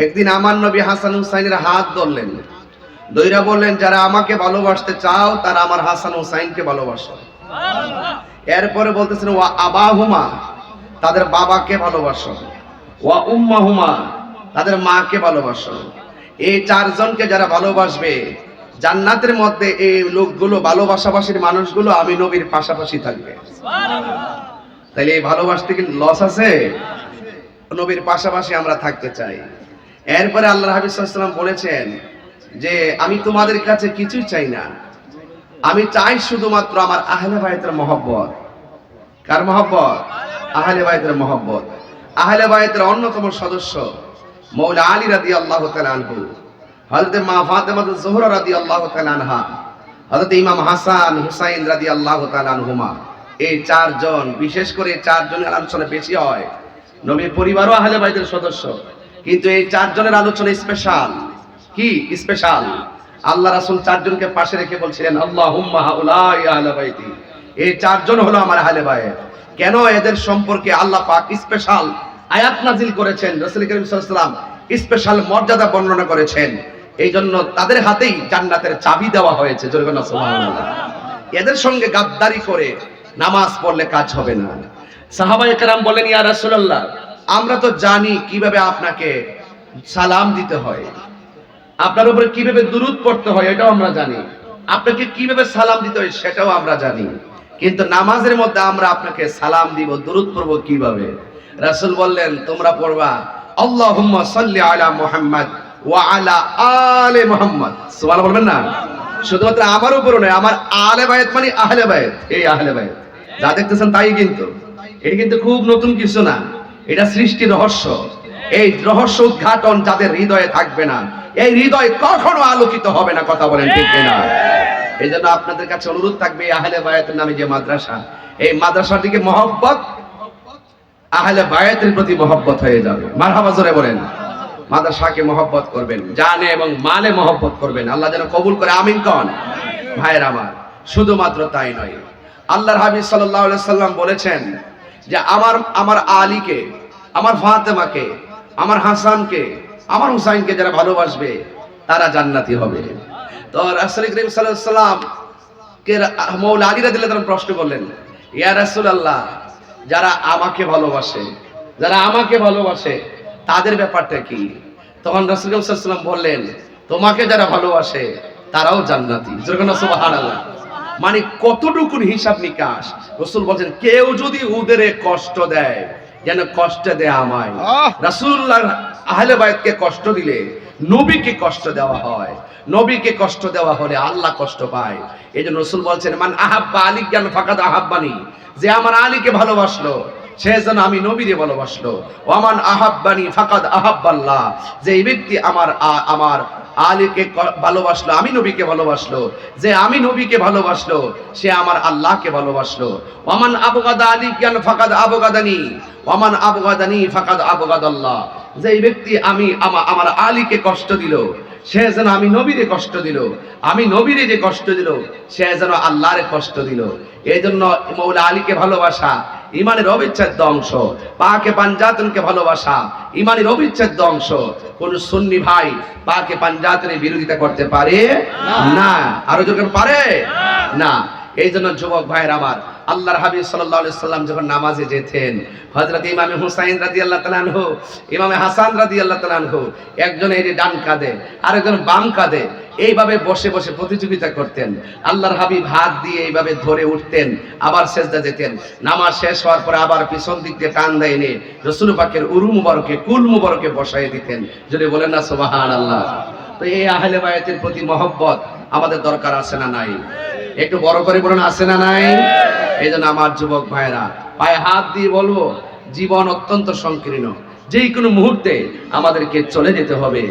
একদিন আমার নবী হাসান হুসাইনের হাত ধরলেন, দইরা বললেন, যারা আমাকে ভালোবাসতে চাও তারা আমার হাসান হুসাইনকে ভালোবাসো। এরপরে বলতেছেন, ওয়া আবাহুমা, তাদের বাবাকে ভালোবাসো, ওয়া উম্মাহুমা, তাদের মাকে ভালোবাসো। এই চারজনকে যারা ভালোবাসবে, জান্নাতের মধ্যে এই লোকগুলো, ভালোবাসাবাসীর মানুষগুলো আমি নবীর পাশাপাশি থাকবে। তাইলে এই ভালোবাসতে কি লস আছে? নবীর পাশাপাশি আমরা থাকতে চাই। এরপরে আল্লাহর হাবিব সাল্লাল্লাহু আলাইহি ওয়াসাল্লাম বলেছেন যে আমি তোমাদের কাছে কিছুই চাই না, আমি চাই শুধুমাত্র আমার আহলে বায়তের মহব্বত। কার মহব্বত? আহলে বায়তের মহব্বত। আহলে বায়তের অন্যতম সদস্য মৌলা আলী রাদিয়াল্লাহু তাআলা আনহু, হযরত মা ফাতেমা জোহরা রাদিয়াল্লাহু তাআলা আনহা, হযরত ইমাম হাসান হুসাইন রাদিয়াল্লাহু তাআলা আনহুমা। এই চারজন, বিশেষ করে চারজনের আলোচনা বেশি হয়। নবীর পরিবারও আহলে বায়তের সদস্য, কিন্তু এই চারজনের আলোচনা স্পেশাল। কি স্পেশাল? আল্লাহ রাসূল চারজনকে পাশে রেখে বলছিলেন, আল্লাহুম্মা হাউলাই আহলে বাইতি, এই চারজন হলো আমার আহলে বায়ত। কেন? এদের সম্পর্কে আল্লাহ পাক স্পেশাল আয়াত নাজিল করেছেন, রাসূল করিম সাল্লাল্লাহু আলাইহি ওয়াসাল্লাম স্পেশাল মর্যাদা বর্ণনা করেছেন। এই জন্য তাদের হাতেই জান্নাতের চাবি দেওয়া হয়েছে। জোরে বলুন সুবহানাল্লাহ। এদের সঙ্গে গাদ্দারি করে নামাজ পড়লে কাজ হবে না। সাহাবায়ে কেরাম বলেন, ইয়া রাসূলুল্লাহ, আমরা তো জানি কিভাবে আপনাকে সালাম দিতে হয়, আপনার উপরে কিভাবে দুরূদ পড়তে হয় এটাও আমরা জানি, আপনাকে কিভাবে সালাম দিতে হয় সেটাও আমরা জানি, কিন্তু নামাজের মধ্যে আমরা আপনাকে সালাম দিব, দুরূদ পড়ব কিভাবে? রাসূল বললেন, তোমরা পড়বা আল্লাহুম্মা সাল্লি আলা মুহাম্মদ ওয়া আলা আলি মুহাম্মদ। সুবহানাল্লাহ বলবেন না? শুধুমাত্র আমার উপরে নয়, আমার আলে বায়ত মানে আহলে বায়ত। এই আহলে বায়ত যা দেখতেছেন তাই কিন্তু, এটা কিন্তু খুব নতুন কিছু না, এটা সৃষ্টির রহস্য। এই রহস্য উদ্ঘাটন যাদের হৃদয়ে থাকবে না, এই হৃদয় কখনো আলোকিত হবে না। কথা বলেন ঠিক কিনা? এই জন্য আপনাদের কাছে অনুরোধ থাকবে, আহলে বায়াতের নামে যে মাদ্রাসা, এই মাদ্রাসার দিকে মহব্বত, আহলে বায়াতের প্রতি মহব্বত হয়ে যাবে। মারহাবা জোরে বলেন। মাদ্রাসাকে মহব্বত করবেন, জানে এবং মালে মহব্বত করবেন। আল্লাহ যেন কবুল করে, আমিন কন। ভাইয়ের আমার, শুধুমাত্র তাই নয়, আল্লাহর হাবিব সাল্লাল্লাহু আলাইহি সাল্লাম বলেছেন যে আমার আলীকে, আমার ফাতেমাকে, আমার হাসানকে, আমার হুসাইনকে যারা ভালোবাসবে তারা জান্নাতি হবে। তো রাসূল করিম সাল্লাল্লাহু আলাইহি ওয়াসাল্লাম কে মৌলা আলী রাদিয়াল্লাহু তাআলা প্রশ্ন করলেন, ইয়া রাসূলুল্লাহ, যারা আমাকে ভালোবাসে, যারা আমাকে ভালোবাসে তাদের ব্যাপারটা কি? তখন রাসূল করিম সাল্লাল্লাহু আলাইহি ওয়াসাল্লাম বললেন, তোমাকে যারা ভালোবাসে তারাও জান্নাতি। সুবহানাল্লাহ। মানে কতটুকু হিসাব নিকাশ। রাসূল বলেন, কেউ যদি উদেরে কষ্ট দেয় যেন কষ্ট দেয় আমায়। রাসূলুল্লাহর আহলে বায়তকে কষ্ট দিলে নবীকে কষ্ট দেওয়া হয়, নবীকে কষ্ট দেওয়া হলে আল্লাহ কষ্ট পায়। এই জন্য রাসূল বলছেন, মান আহাব্বা আলিয়ান ফাকাদ আহাব্বানি, যে আমার আলীকে ভালোবাসলো সে যেন আমি নবীকে ভালোবাসলো। ওয়ামান আহাব্বানি ফাকাদ আহাব্বাল্লাহ, যে এই ব্যক্তি আমার আলীকে ভালোবাসলো, আমি নবীকে ভালোবাসলো, যে আমি নবীকে ভালোবাসলো সে আমার আল্লাহকে ভালোবাসলো। ওয়ামান আবগাদা আলিয়ান ফাকাদ আবগাদানি, ওয়ামান আবগাদানি ফাকাদ আবগাদাল্লাহ, যে এই ব্যক্তি আমার আলীকে কষ্ট দিল সে যেন আমি নবীরে কষ্ট দিল, আমি নবীরে যে কষ্ট দিল সে যেন আল্লাহরে কষ্ট দিল। এই জন্য মৌলা আলীকে ভালোবাসা ইমানের অবিচ্ছেদ্য অংশ, পাকে পাঞ্জাতনকে ভালোবাসা ইমানের অবিচ্ছেদ্য অংশ। কোন সুন্নি ভাই পাকে পাঞ্জাতনের বিরোধিতা করতে পারে না। আরো যখন পারে না। এই জন্য যুবক ভাইয়ের আমার, আল্লাহর হাবিব সাল্লাল্লাহু আলাইহি সাল্লাম যখন নামাজে যেতেন, হযরত ইমাম হুসাইন রাদিয়াল্লাহু তাআলা আনহু, ইমাম হাসান রাদিয়াল্লাহু তাআলা আনহু, একজন এর ডান কাঁধে আরেকজন বাম কাঁধে এইভাবে বসে বসে প্রতিযোগিতা করতেন। আল্লাহর হাবিব হাত দিয়ে এইভাবে ধরে উঠতেন, আবার সেজদা যেতেন। নামাজ শেষ হওয়ার পরে আবার পিছন দিক দিয়ে টান দিয়ে এনে রাসূল পাকের উরু মুবারকে, কুল মুবারকে বসায় দিতেন। যদি বলেন না সুবহানাল্লাহ। তো এই আহলে বায়াতের প্রতি মহব্বত আমাদের দরকার আছে না নাই? একটু বড় করে বলুন, আছে না নাই? এই জন্য আমার যুবক ভাইরা, পায়ে হাত দিয়ে বলবো, জীবন অত্যন্ত সংকীর্ণ, যে কোনো মুহূর্তে আমাদেরকে চলে যেতে হবে।